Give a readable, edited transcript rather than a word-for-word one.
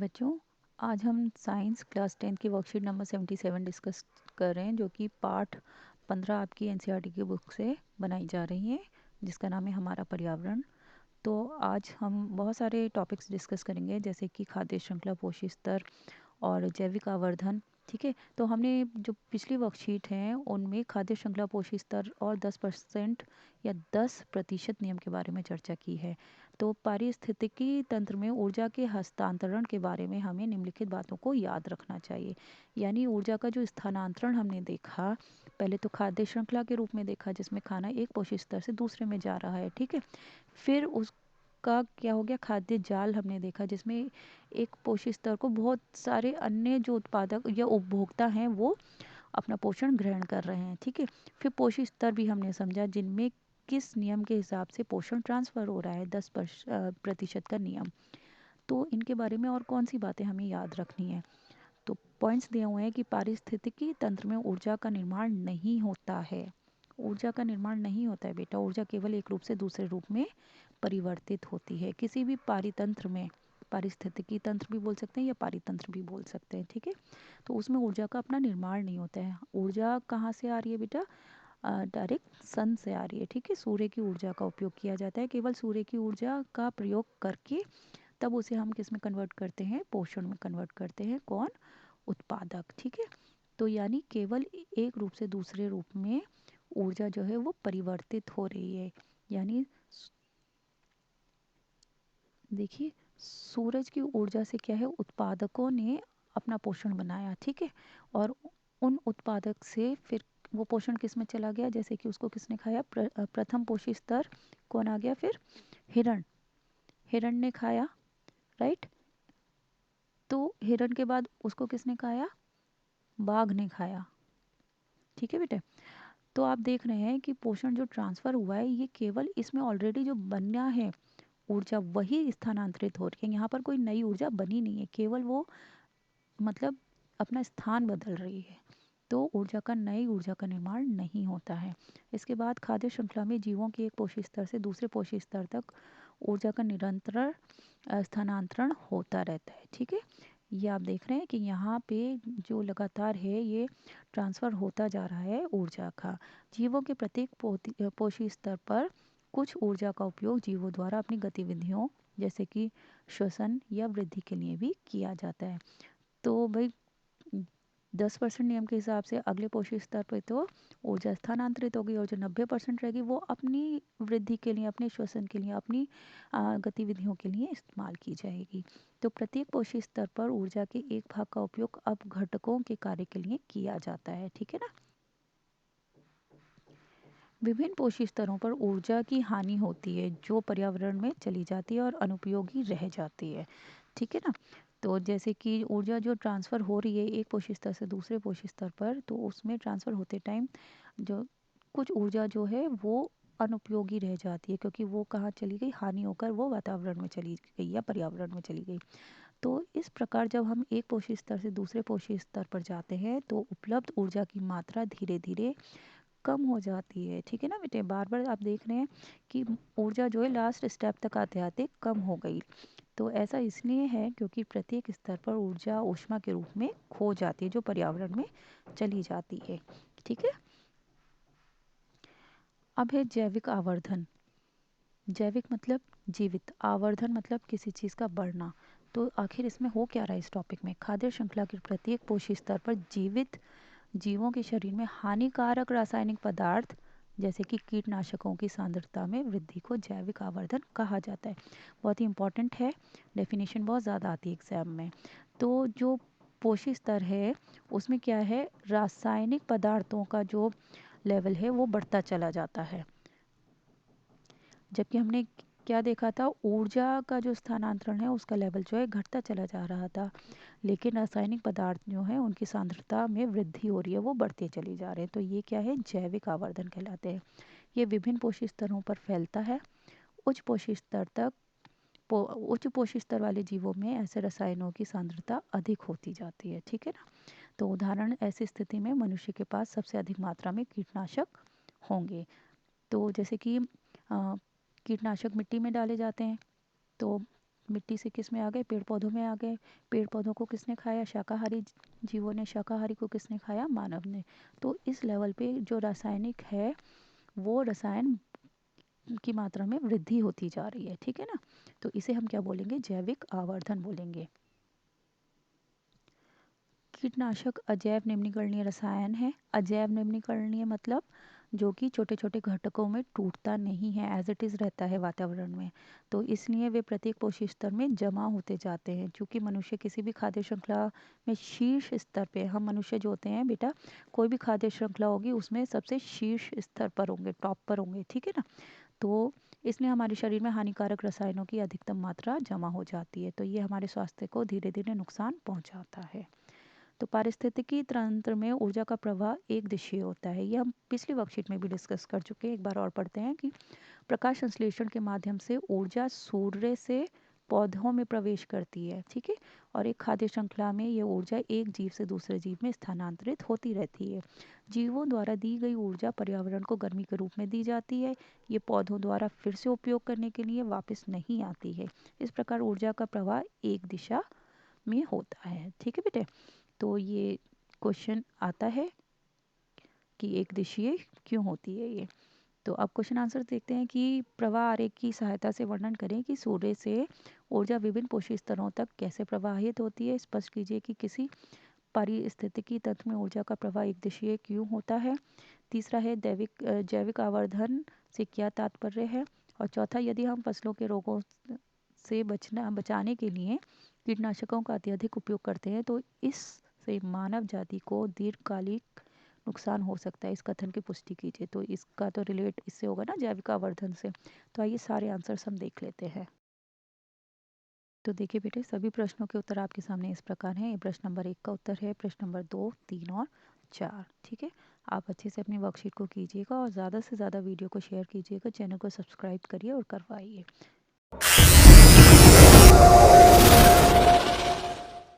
बच्चों, आज हम साइंस क्लास 10 की वर्कशीट नंबर 77 डिस्कस कर रहे हैं, जो कि पार्ट 15 आपकी एनसीईआरटी की बुक से बनाई जा रही है, जिसका नाम है हमारा पर्यावरण। तो आज हम बहुत सारे टॉपिक्स डिस्कस करेंगे, जैसे कि खाद्य श्रृंखला, पोषक स्तर और जैविक आवर्धन। ठीक है, तो हमने जो पिछली वर्कशीट हैं उनमें खाद्य श्रृंखला, पोषक स्तर और 10% या 10% नियम के बारे में चर्चा की है। तो पारिस्थितिकी तंत्र में ऊर्जा के हस्तांतरण के बारे में हमें निम्नलिखित बातों को याद रखना चाहिए। यानी ऊर्जा का जो स्थानांतरण हमने देखा, पहले तो खाद्य श्रृंखला के रूप में देखा, जिसमें खाना एक पोषक स्तर से दूसरे में जा रहा है। ठीक है, फिर उसका क्या हो गया, खाद्य जाल हमने देखा, जिसमें एक पोषक स्तर को बहुत सारे अन्य जो उत्पादक या उपभोक्ता हैं वो अपना पोषण ग्रहण कर रहे हैं। ठीक है, फिर पोषक स्तर भी हमने समझा, जिनमें किस नियम के हिसाब से पोषण ट्रांसफ़र हो रहा है, 10% का नियम। तो इनके बारे में और कौन सी बातें हमें याद रखनी है। तो पॉइंट्स दिए हुए हैं कि पारिस्थितिकी तंत्र में ऊर्जा का निर्माण नहीं होता है। ऊर्जा का निर्माण नहीं होता है बेटा, ऊर्जा केवल एक रूप से दूसरे रूप में परिवर्तित होती है। किसी भी पारितंत्र में, पारिस्थितिकी तंत्र भी बोल सकते हैं या पारितंत्र भी बोल सकते हैं। ठीक है, तो उसमें ऊर्जा का अपना निर्माण नहीं होता है। ऊर्जा कहाँ से आ रही है बेटा? डायरेक्ट सन से आ रही है। ठीक है, सूर्य की ऊर्जा का उपयोग किया जाता है। केवल सूर्य की ऊर्जा का प्रयोग करके तब उसे हम किस में कन्वर्ट करते हैं? पोषण में कन्वर्ट करते हैं। कौन? उत्पादक। ठीक है, तो यानी केवल एक रूप से दूसरे रूप में ऊर्जा जो है वो परिवर्तित हो रही है। यानी देखिए, सूरज की ऊर्जा से क्या है, उत्पादकों ने अपना पोषण बनाया। ठीक है, और उन उत्पादक से फिर वो पोषण किस में चला गया? जैसे कि उसको किसने खाया? प्रथम पोषक स्तर कौन आ गया? फिर हिरण, हिरण ने खाया, राइट। तो हिरण के बाद उसको किसने खाया? बाघ ने खाया। ठीक है बेटे, तो आप देख रहे हैं कि पोषण जो ट्रांसफ़र हुआ है, ये केवल इसमें ऑलरेडी जो बना है ऊर्जा वही स्थानांतरित हो रही है। यहाँ पर कोई नई ऊर्जा बनी नहीं है, केवल वो मतलब अपना स्थान बदल रही है। तो ऊर्जा का, नई ऊर्जा का निर्माण नहीं होता है। इसके बाद खाद्य श्रृंखला में जीवों के एक पोषक स्तर से दूसरे पोषक स्तर तक ऊर्जा का निरंतर स्थानांतरण होता रहता है। ठीक है, ये आप देख रहे हैं कि यहाँ पे जो लगातार है ये ट्रांसफ़र होता जा रहा है ऊर्जा का। जीवों के प्रत्येक पोषक स्तर पर कुछ ऊर्जा का उपयोग जीवों द्वारा अपनी गतिविधियों जैसे कि श्वसन या वृद्धि के लिए भी किया जाता है। तो भाई 10% नियम के हिसाब से अगले पोषक स्तर पर तो ऊर्जा स्थानांतरित होगी, और जो 90% रहेगी वो अपनी वृद्धि के लिए, अपने श्वसन के लिए, अपनी गतिविधियों के लिए इस्तेमाल की जाएगी। तो प्रत्येक पोषक स्तर पर ऊर्जा के एक भाग का उपयोग अब घटकों के कार्य के लिए किया जाता है। ठीक है ना। विभिन्न पोषक स्तरों पर ऊर्जा की हानि होती है, जो पर्यावरण में चली जाती है और अनुपयोगी रह जाती है। ठीक है ना। तो जैसे कि ऊर्जा जो ट्रांसफ़र हो रही है एक पोषक स्तर से दूसरे पोषक स्तर पर, तो उसमें ट्रांसफ़र होते टाइम जो कुछ ऊर्जा जो है वो अनुपयोगी रह जाती है, क्योंकि वो कहाँ चली गई? हानि होकर वो वातावरण में चली गई या पर्यावरण में चली गई। तो इस प्रकार जब हम एक पोषक स्तर से दूसरे पोषक स्तर पर जाते हैं, तो उपलब्ध ऊर्जा की मात्रा धीरे धीरे कम हो जाती है। ठीक है ना बेटे, बार बार आप देख रहे हैं कि ऊर्जा जो है लास्ट स्टेप तक आते आते कम हो गई। तो ऐसा इसलिए है क्योंकि प्रत्येक स्तर पर ऊर्जा ऊष्मा के रूप में खो जाती है, जो पर्यावरण में चली जाती है। ठीक है, अब है जैविक आवर्धन। जैविक मतलब जीवित, आवर्धन मतलब किसी चीज़ का बढ़ना। तो आखिर इसमें हो क्या रहा है? इस टॉपिक में खाद्य श्रृंखला के प्रत्येक पोषक स्तर पर जीवित जीवों के शरीर में हानिकारक रासायनिक पदार्थ जैसे कि कीटनाशकों की सांद्रता में वृद्धि को जैविक आवर्धन कहा जाता है। बहुत ही इंपॉर्टेंट है, डेफिनेशन बहुत ज़्यादा आती है एग्जाम में। तो जो पोषक स्तर है उसमें क्या है, रासायनिक पदार्थों का जो लेवल है वो बढ़ता चला जाता है। जबकि हमने क्या देखा था, ऊर्जा का जो स्थानांतरण है उसका लेवल जो है घटता चला जा रहा था, लेकिन रासायनिक पदार्थ जो है उनकी सांद्रता में वृद्धि हो रही है, वो बढ़ते चले जा रहे हैं। तो ये क्या है? जैविक आवर्धन कहलाते हैं। ये विभिन्न पोषक स्तरों पर फैलता है। उच्च पोषक स्तर तक उच्च पोषक स्तर वाले जीवों में ऐसे रसायनों की सांद्रता अधिक होती जाती है। ठीक है ना। तो उदाहरण, ऐसी स्थिति में मनुष्य के पास सबसे अधिक मात्रा में कीटनाशक होंगे। तो जैसे कि कीटनाशक मिट्टी में डाले जाते हैं, तो मिट्टी से किस में आ गए, पेड़ पौधों में आ गए। पेड़ पौधों को किसने खाया, शाकाहारी जीवों ने। शाकाहारी को किसने खाया, मानव ने। तो इस लेवल पे जो रासायनिक है वो रसायन की मात्रा में वृद्धि होती जा रही है, ठीक है ना। तो इसे हम क्या बोलेंगे, जैविक आवर्धन बोलेंगे। कीटनाशक अजैव निम्नीकरणीय रसायन है। अजैव निम्नीकरणीय मतलब जो कि छोटे छोटे घटकों में टूटता नहीं है, एज इट इज़ रहता है वातावरण में। तो इसलिए वे प्रत्येक पोषक स्तर में जमा होते जाते हैं। क्योंकि मनुष्य किसी भी खाद्य श्रृंखला में शीर्ष स्तर पे, हम मनुष्य जो होते हैं बेटा, कोई भी खाद्य श्रृंखला होगी उसमें सबसे शीर्ष स्तर पर होंगे, टॉप पर होंगे, ठीक है ना। तो इसलिए हमारे शरीर में हानिकारक रसायनों की अधिकतम मात्रा जमा हो जाती है। तो ये हमारे स्वास्थ्य को धीरे धीरे नुकसान पहुंचाता है। तो पारिस्थितिकी तंत्र में ऊर्जा का प्रवाह एक दिशीय होता है। ये हम पिछली वर्कशीट में भी डिस्कस कर चुके हैं। एक बार और पढ़ते हैं कि प्रकाश संश्लेषण के माध्यम से ऊर्जा सूर्य से पौधों में प्रवेश करती है, ठीक है। और एक खाद्य श्रृंखला में ये ऊर्जा एक जीव से दूसरे जीव में स्थानांतरित होती रहती है। जीवों द्वारा दी गई ऊर्जा पर्यावरण को गर्मी के रूप में दी जाती है। ये पौधों द्वारा फिर से उपयोग करने के लिए वापस नहीं आती है। इस प्रकार ऊर्जा का प्रवाह एक दिशा में होता है, ठीक है बेटे। तो ये क्वेश्चन आता है कि एक दिशीय क्यों होती है ये। तो अब क्वेश्चन आंसर देखते हैं कि प्रवाह आरेख की सहायता से वर्णन करें कि सूर्य से ऊर्जा विभिन्न पोषक स्तरों तक कैसे प्रवाहित होती है। स्पष्ट कीजिए कि किसी पारिस्थितिकी तंत्र में ऊर्जा का प्रवाह एक दिशीय क्यों होता है। तीसरा है जैविक आवर्धन से क्या तात्पर्य है। और चौथा, यदि हम फसलों के रोगों से बचाने के लिए कीटनाशकों का अत्यधिक उपयोग करते हैं तो इससे मानव जाति को दीर्घकालिक नुकसान हो सकता है। इस कथन की पुष्टि कीजिए। तो इसका तो रिलेट इससे होगा ना, जैविक आवर्धन से। तो आइए सारे आंसर्स हम देख लेते हैं। तो देखिए बेटे, सभी प्रश्नों के उत्तर आपके सामने इस प्रकार हैं। ये प्रश्न नंबर 1 का उत्तर है, प्रश्न नंबर 2, 3 और 4, ठीक है। आप अच्छे से अपनी वर्कशीट को कीजिएगा और ज़्यादा से ज़्यादा वीडियो को शेयर कीजिएगा। चैनल को सब्सक्राइब करिए और करवाइए।